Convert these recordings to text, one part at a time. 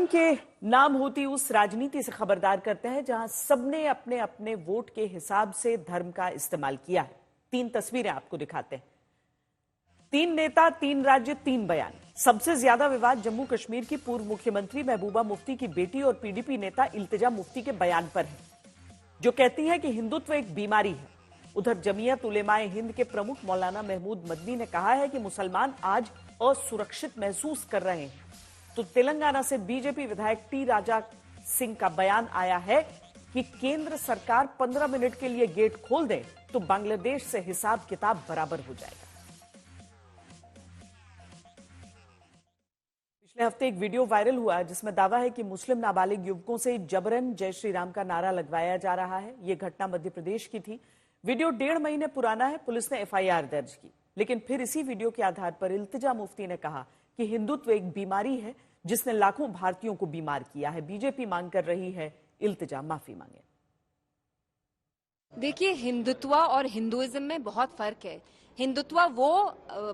धर्म के नाम होती उस राजनीति से खबरदार करते हैं जहां सबने अपने अपने वोट के हिसाब से धर्म का इस्तेमाल किया है। 3 तस्वीरें आपको दिखाते हैं। 3 नेता, 3 राज्य, 3 बयान। सबसे ज्यादा विवाद जम्मू कश्मीर की पूर्व मुख्यमंत्री महबूबा मुफ्ती की बेटी और पीडीपी नेता इल्तिजा मुफ्ती के बयान पर है, जो कहती है कि हिंदुत्व एक बीमारी है। उधर जमीयत उलेमाए हिंद के प्रमुख मौलाना महमूद मदनी ने कहा है कि मुसलमान आज असुरक्षित महसूस कर रहे हैं। तो तेलंगाना से बीजेपी विधायक टी राजा सिंह का बयान आया है कि केंद्र सरकार 15 मिनट के लिए गेट खोल दे तो बांग्लादेश से हिसाब किताब बराबर हो जाएगा। पिछले हफ्ते एक वीडियो वायरल हुआ जिसमें दावा है कि मुस्लिम नाबालिग युवकों से जबरन जय श्री राम का नारा लगवाया जा रहा है। यह घटना मध्य प्रदेश की थी। वीडियो 1.5 महीने पुराना है। पुलिस ने एफआईआर दर्ज की, लेकिन फिर इसी वीडियो के आधार पर इल्तिजा मुफ्ती ने कहा कि हिंदुत्व एक बीमारी है जिसने लाखों भारतीयों को बीमार किया है। बीजेपी मांग कर रही है इल्तिजा माफी मांगे। देखिए, हिंदुत्व और हिंदुइज्म में बहुत फर्क है। हिंदुत्व वो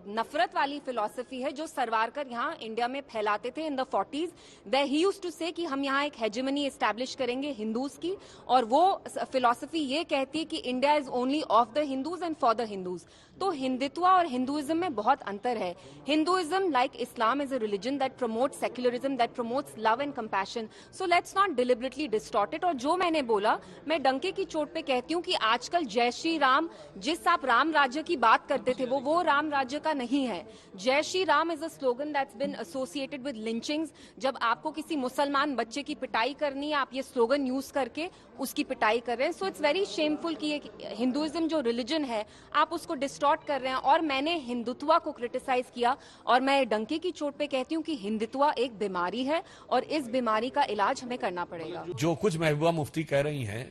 नफरत वाली फिलॉसफी है जो सरवारकर यहाँ इंडिया में फैलाते थे इन द 40s, वे ही यूज्ड टू से कि हम यहाँ एक हेजेमनी एस्टैब्लिश करेंगे हिंदूज की, और वो फिलॉसफी ये कहती है कि India is only of the Hindus and for the Hindus. तो हिंदुत्व और हिंदुइज्म में बहुत अंतर है। Hinduism, like Islam, is a religion that promotes secularism, that promotes love and compassion. So let's not deliberately distort it. और जो मैंने बोला, मैं डंके की चोट पे कहती हूँ कि आजकल जय श्री राम, जिस आप राम राज्य की बात करते थे, वो राम राज्य का नहीं है। Jai Shri Ram is a slogan that's been associated with lynchings. जब आपको किसी मुसलमान बच्चे की पिटाई करनी है, आप ये स्लोगन यूज करके उसकी पिटाई कर रहे हैं। सो इट्स वेरी शेमफुल कि हिंदुइज्म जो रिलीजन है आप उसको डिस्टॉर्ट कर रहे हैं। और मैंने हिंदुत्व को क्रिटिसाइज किया, और मैं डंके की चोट पे कहती हूँ कि हिंदुत्व एक बीमारी है और इस बीमारी का इलाज हमें करना पड़ेगा। जो कुछ महबूबा मुफ्ती कह रही हैं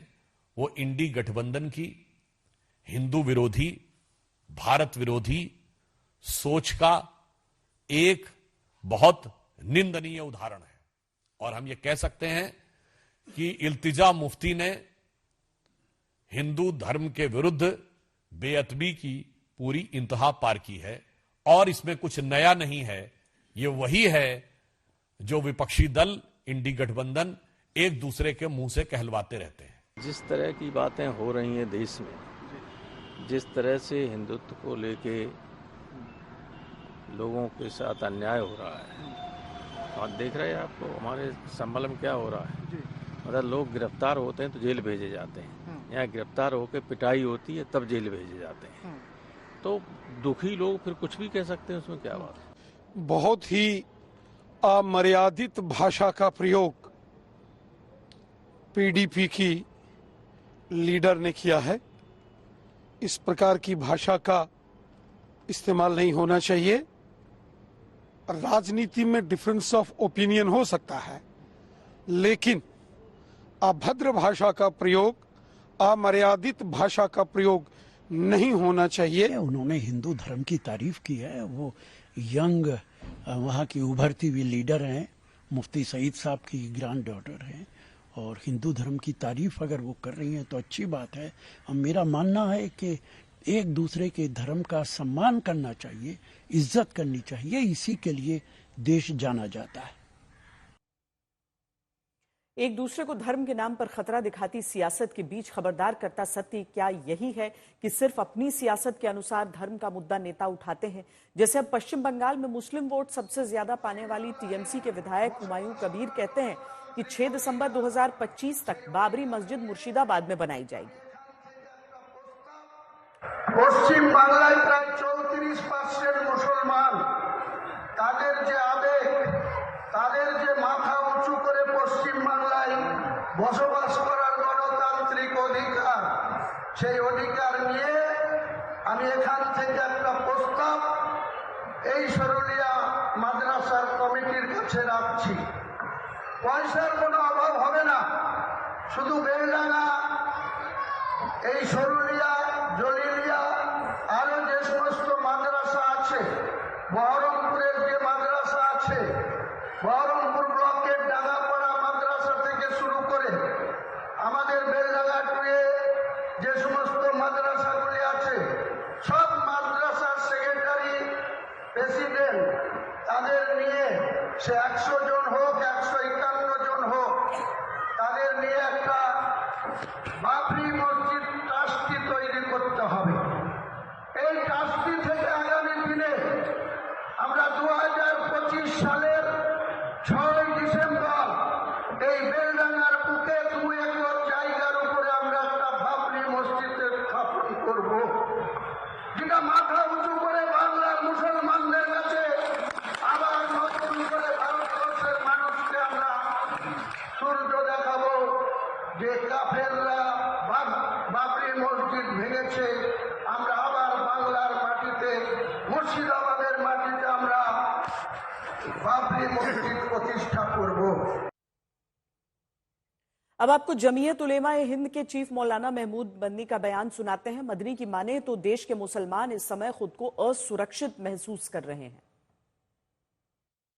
वो इंडी गठबंधन की हिंदू विरोधी, भारत विरोधी सोच का एक बहुत निंदनीय उदाहरण है। और हम ये कह सकते हैं कि इल्तिजा मुफ्ती ने हिंदू धर्म के विरुद्ध बेअदबी की पूरी इंतहा पार की है, और इसमें कुछ नया नहीं है। ये वही है जो विपक्षी दल इंडी गठबंधन एक दूसरे के मुंह से कहलवाते रहते हैं। जिस तरह की बातें हो रही हैं देश में, जिस तरह से हिंदुत्व को लेके लोगों के साथ अन्याय हो रहा है, और देख रहे हैं आपको हमारे संभल में क्या हो रहा है। मतलब लोग गिरफ्तार होते हैं तो जेल भेजे जाते हैं, यहाँ गिरफ्तार होकर पिटाई होती है तब जेल भेजे जाते हैं। तो दुखी लोग फिर कुछ भी कह सकते हैं, उसमें क्या बात है। बहुत ही अमर्यादित भाषा का प्रयोग पीडीपी की लीडर ने किया है। इस प्रकार की भाषा का इस्तेमाल नहीं होना चाहिए। राजनीति में डिफरेंस ऑफ ओपिनियन हो सकता है, लेकिन अभद्र भाषा का प्रयोग, अमर्यादित भाषा का प्रयोग नहीं होना चाहिए। उन्होंने हिंदू धर्म की तारीफ की है। वो यंग वहाँ की उभरती हुई लीडर हैं, मुफ्ती सईद साहब की ग्रैंड डॉटर हैं, और हिंदू धर्म की तारीफ अगर वो कर रही हैं तो अच्छी बात है। और मेरा मानना है कि एक दूसरे के धर्म का सम्मान करना चाहिए, इज्जत करनी चाहिए। इसी के लिए देश जाना जाता है। एक दूसरे को धर्म के नाम पर खतरा दिखाती सियासत के बीच खबरदार करता सत्य क्या यही है कि सिर्फ अपनी सियासत के अनुसार धर्म का मुद्दा नेता उठाते हैं? जैसे अब पश्चिम बंगाल में मुस्लिम वोट सबसे ज्यादा पाने वाली टीएमसी के विधायक हुमायूं कबीर कहते हैं कि 6 दिसंबर 2025 तक बाबरी मस्जिद मुर्शिदाबाद में बनाई जाएगी। পশ্চিম বাংলায় প্রায় 34% মুসলমান, তাদের যে আবেগ, তাদের যে মাথা উঁচু করে পশ্চিম বাংলায় বসবাস করার গণতান্ত্রিক অধিকার, সেই অধিকার নিয়ে আমি এখান থেকে একটা প্রস্তাব এই সরুলিয়া মাদ্রাসার কমিটির কাছে রাখছি। পয়সার কোনো অভাব হবে না। শুধু বেলডাঙ্গা, এই সরুলিয়া, জলিলিয়া, আরো যে সমস্ত মাদ্রাসা আছে, বহরমপুরের যে মাদ্রাসা আছে, বহরমপুর ব্লকের ডাঙ্গাপাড়া মাদ্রাসা থেকে শুরু করে আমাদের বেলডাঙ্গা টুয়ে যে সমস্ত মাদ্রাসাগুলি আছে, সব মাদ্রাসার সেক্রেটারি, প্রেসিডেন্ট, তাদের নিয়ে সে 100 জন হোক, 151 ডিসেম্বর এই বেলডাঙ্গার বুকে 2 একর জায়গার উপরে আমরা একটা বাবরি মসজিদের স্থাপন করব, যেটা মাথা উঁচু করে বাংলার মুসলমানদের কাছে আবার নতুন করে ভারতবর্ষের মানুষকে আমরা সূর্য দেখাবো যে কাফেররা বাবরি মসজিদ ভেঙেছে। আমরা আবার বাংলার মাটিতে, মুর্শিদাবাদের মাটিতে আমরা बाबरी मस्जिद प्रतिष्ठा करब। अब आपको जमीयत उलेमा हिंद के चीफ मौलाना महमूद बन्नी का बयान सुनाते हैं। मदनी की माने तो देश के मुसलमान इस समय खुद को असुरक्षित महसूस कर रहे हैं।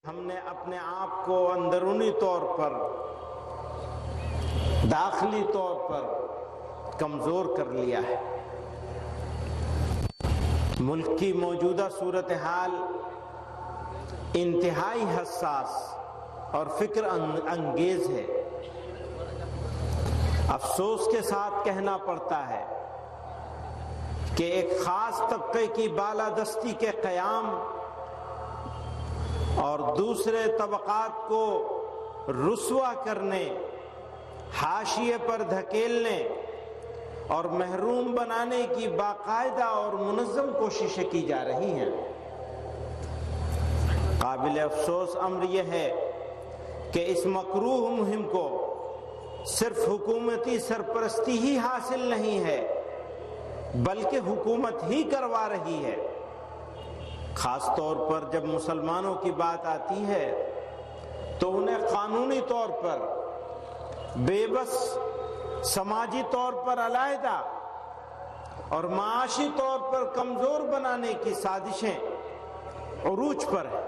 हमने अपने आप को अंदरूनी तौर पर, दाखिली तौर पर कमजोर कर लिया है। मुल्क की मौजूदा सूरत हाल इंतहाई हसास और फिक्र अंगेज है। अफसोस के साथ कहना पड़ता है कि एक खास तबके की बालादस्ती के क़याम और दूसरे तबकात को रुस्वा करने, हाशिए पर धकेलने और महरूम बनाने की बाकायदा और मुनज़्ज़म कोशिशें की जा रही हैं। काबिल अफसोस अम्र यह है कि इस मकरूह मुहिम को सिर्फ हुकूमती सरपरस्ती ही हासिल नहीं है, बल्कि हुकूमत ही करवा रही है। खास तौर पर जब मुसलमानों की बात आती है तो उन्हें कानूनी तौर पर बेबस, समाजी तौर पर अलहदा और माशी तौर पर कमजोर बनाने की साजिशें उरूज पर है।